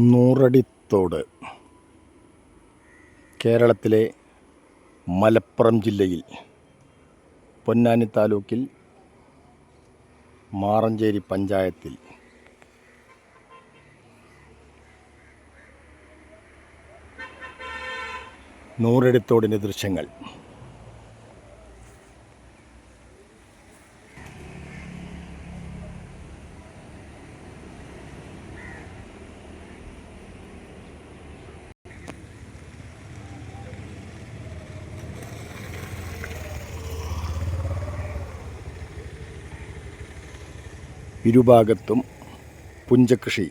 നൂറടിത്തോട് കേരളത്തിലെ മലപ്പുറം ജില്ലയിൽ പൊന്നാനി താലൂക്കിൽ മാറഞ്ചേരി പഞ്ചായത്തിൽ നൂറടിത്തോടിൻ്റെ ദൃശ്യങ്ങൾ. ഇരുഭാഗത്തും പുഞ്ചകൃഷി.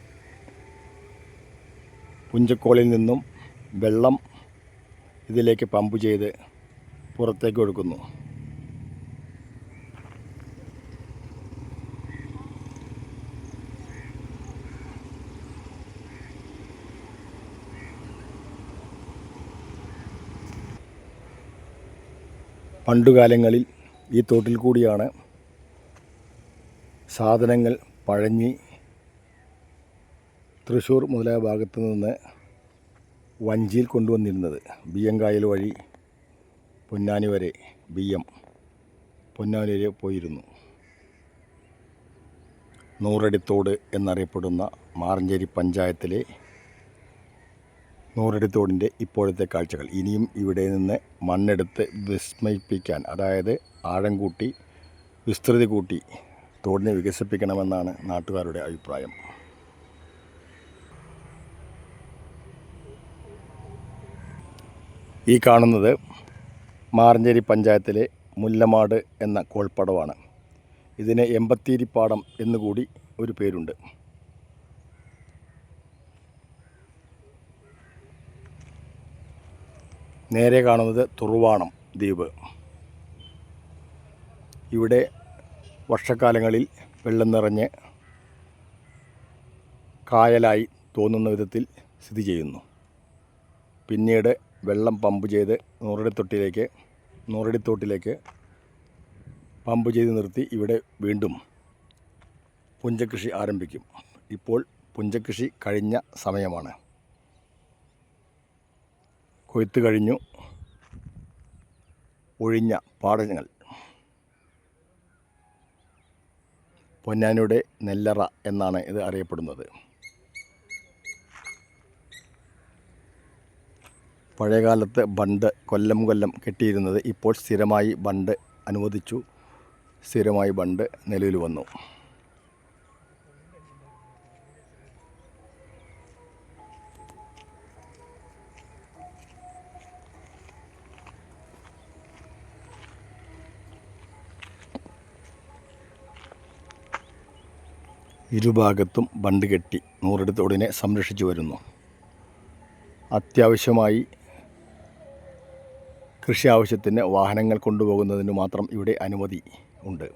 പുഞ്ചക്കോളിൽ നിന്നും വെള്ളം ഇതിലേക്ക് പമ്പ് ചെയ്ത് പുറത്തേക്ക് ഒഴുക്കുന്നു. പണ്ടുകാലങ്ങളിൽ ഈ തോട്ടിൽ കൂടിയാണ് സാധനങ്ങൾ പഴഞ്ഞി തൃശ്ശൂർ മുതലായ ഭാഗത്തു നിന്ന് വഞ്ചിയിൽ കൊണ്ടുവന്നിരുന്നത്. ബിയ്യങ്കായൽ വഴി പൊന്നാനി വരെ പൊന്നാനി വരെ പോയിരുന്നു. നൂറടിത്തോട് എന്നറിയപ്പെടുന്ന മാറഞ്ചേരി പഞ്ചായത്തിലെ നൂറടിത്തോടിൻ്റെ ഇപ്പോഴത്തെ കാഴ്ചകൾ. ഇനിയും ഇവിടെ നിന്ന് മണ്ണെടുത്ത് വിസ്മയിപ്പിക്കാൻ, അതായത് ആഴം കൂട്ടി വിസ്തൃതി കൂട്ടി തോടിനെ വികസിപ്പിക്കണമെന്നാണ് നാട്ടുകാരുടെ അഭിപ്രായം. ഈ കാണുന്നത് മാറഞ്ചേരി പഞ്ചായത്തിലെ മുല്ലമാട് എന്ന കോൾപ്പടവാണ്. ഇതിന് എമ്പത്തീരിപ്പാടം എന്നുകൂടി ഒരു പേരുണ്ട്. നേരെ കാണുന്നത് തുറുവാണം ദ്വീപ്. ഇവിടെ വർഷക്കാലങ്ങളിൽ വെള്ളം നിറഞ്ഞ് കായലായി തോന്നുന്ന വിധത്തിൽ സ്ഥിതി ചെയ്യുന്നു. പിന്നീട് വെള്ളം പമ്പ് ചെയ്ത് നൂറടിത്തോട്ടിലേക്ക് പമ്പ് ചെയ്ത് നിർത്തി ഇവിടെ വീണ്ടും പുഞ്ചകൃഷി ആരംഭിക്കും. ഇപ്പോൾ പുഞ്ചകൃഷി കഴിഞ്ഞ സമയമാണ്. കൊയ്ത്ത് കഴിഞ്ഞു. ഒഴിഞ്ഞ പാടങ്ങൾ. പൊന്നാനിയുടെ നെല്ലറ എന്നാണ് ഇത് അറിയപ്പെടുന്നത്. പഴയകാലത്ത് ബണ്ട് കൊല്ലം കെട്ടിയിരുന്നത് ഇപ്പോൾ സ്ഥിരമായി ബണ്ട് അനുവദിച്ചു. സ്ഥിരമായി ബണ്ട് നിലവിൽ വന്നു. ഇരുഭാഗത്തും ബണ്ട് കെട്ടി നൂറടിത്തോടിനെ സംരക്ഷിച്ചു വരുന്നു. അത്യാവശ്യമായി കൃഷി ആവശ്യത്തിന് വാഹനങ്ങൾ കൊണ്ടുപോകുന്നതിന് മാത്രം ഇവിടെ അനുമതി ഉണ്ട്.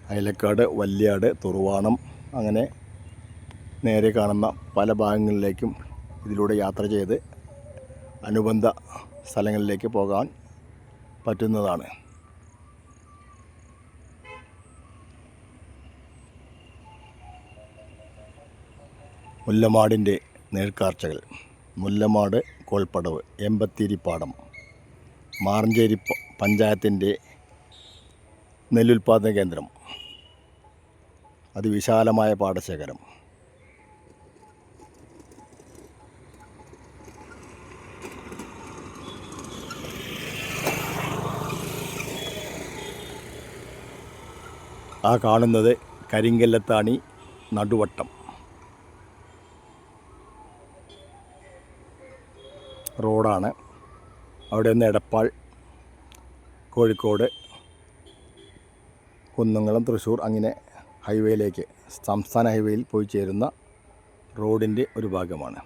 അയലക്കാട്, വല്യാട്, തുറുവാണം അങ്ങനെ നേരെ കാണുന്ന പല ഭാഗങ്ങളിലേക്കും ഇതിലൂടെ യാത്ര ചെയ്ത് അനുബന്ധ സ്ഥലങ്ങളിലേക്ക് പോകാൻ പറ്റുന്നതാണ്. മുല്ലമാടിൻ്റെ നേർക്കാഴ്ചകൾ. മുല്ലമാട് കോൾപ്പടവ്, എമ്പത്തീരിപ്പാടം, മാറഞ്ചേരി പഞ്ചായത്തിൻ്റെ നെല്ലുൽപാദന കേന്ദ്രം, അതിവിശാലമായ പാടശേഖരം. ആ കാണുന്നത് കരിങ്കല്ലത്താണി നടുവട്ടം റോഡാണ്. അവിടെ നിന്ന് എടപ്പാൾ, കോഴിക്കോട്, കുന്നംകുളം, തൃശ്ശൂർ അങ്ങനെ ഹൈവേയിലേക്ക്, സംസ്ഥാന ഹൈവേയിൽ പോയി ചേരുന്ന റോഡിൻ്റെ ഒരു ഭാഗമാണ്.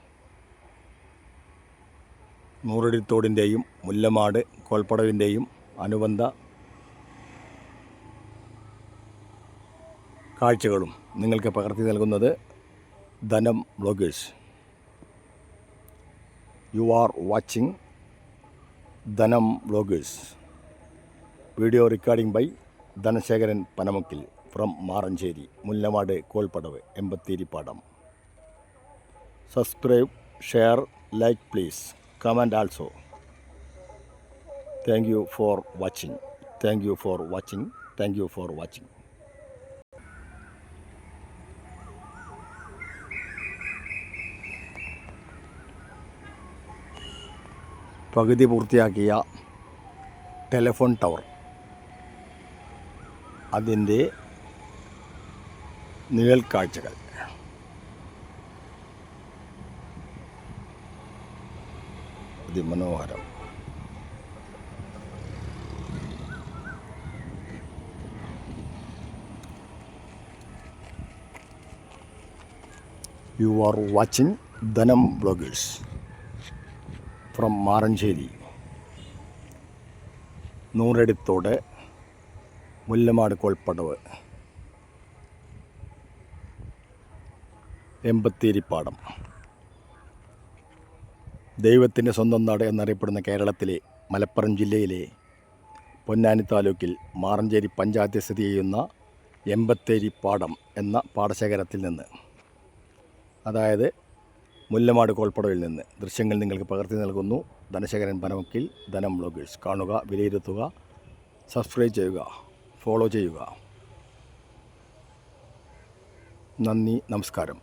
നൂറടിത്തോടിൻ്റെയും മുല്ലമാട് കോൾപ്പടവിൻ്റെയും അനുബന്ധ കാഴ്ചകളും നിങ്ങൾക്ക് പകർത്തി നൽകുന്നത് Dhanam vloggers. You are watching Dhanam vloggers. Video recording by Dhanasekharan പനമുക്കിൽ from Maranchery, Mullamad Kolpadavu, Embatheripadam. Subscribe, share, like please, comment also. Thank you for watching. Thank you for watching. Thank you for watching. പകുതി പൂർത്തിയാക്കിയ ടെലിഫോൺ ടവർ, അതിൻ്റെ നിഴൽ കാഴ്ചകൾ. അതിമനോഹരം. You are watching Dhanam vloggers from Maranchery, Nooraditodu, Mullamad Kolpadavu, Embatheripadam. ദൈവത്തിൻ്റെ സ്വന്തം നാട് എന്നറിയപ്പെടുന്ന കേരളത്തിലെ മലപ്പുറം ജില്ലയിലെ പൊന്നാനി താലൂക്കിൽ മാറഞ്ചേരി പഞ്ചായത്തിൽ സ്ഥിതി ചെയ്യുന്ന എമ്പത്തേരിപ്പാടം എന്ന പാടശേഖരത്തിൽ നിന്ന്, അതായത് മുല്ലമാട് കോൾപ്പടവിൽ നിന്ന് ദൃശ്യങ്ങൾ നിങ്ങൾക്ക് പകർത്തി നൽകുന്നു ധനശേഖരൻ പനമുക്കിൽ ധനം വ്ളോഗേഴ്സ്. കാണുക, വിലയിരുത്തുക, സബ്സ്ക്രൈബ് ചെയ്യുക, ഫോളോ ചെയ്യുക. നന്ദി, നമസ്കാരം.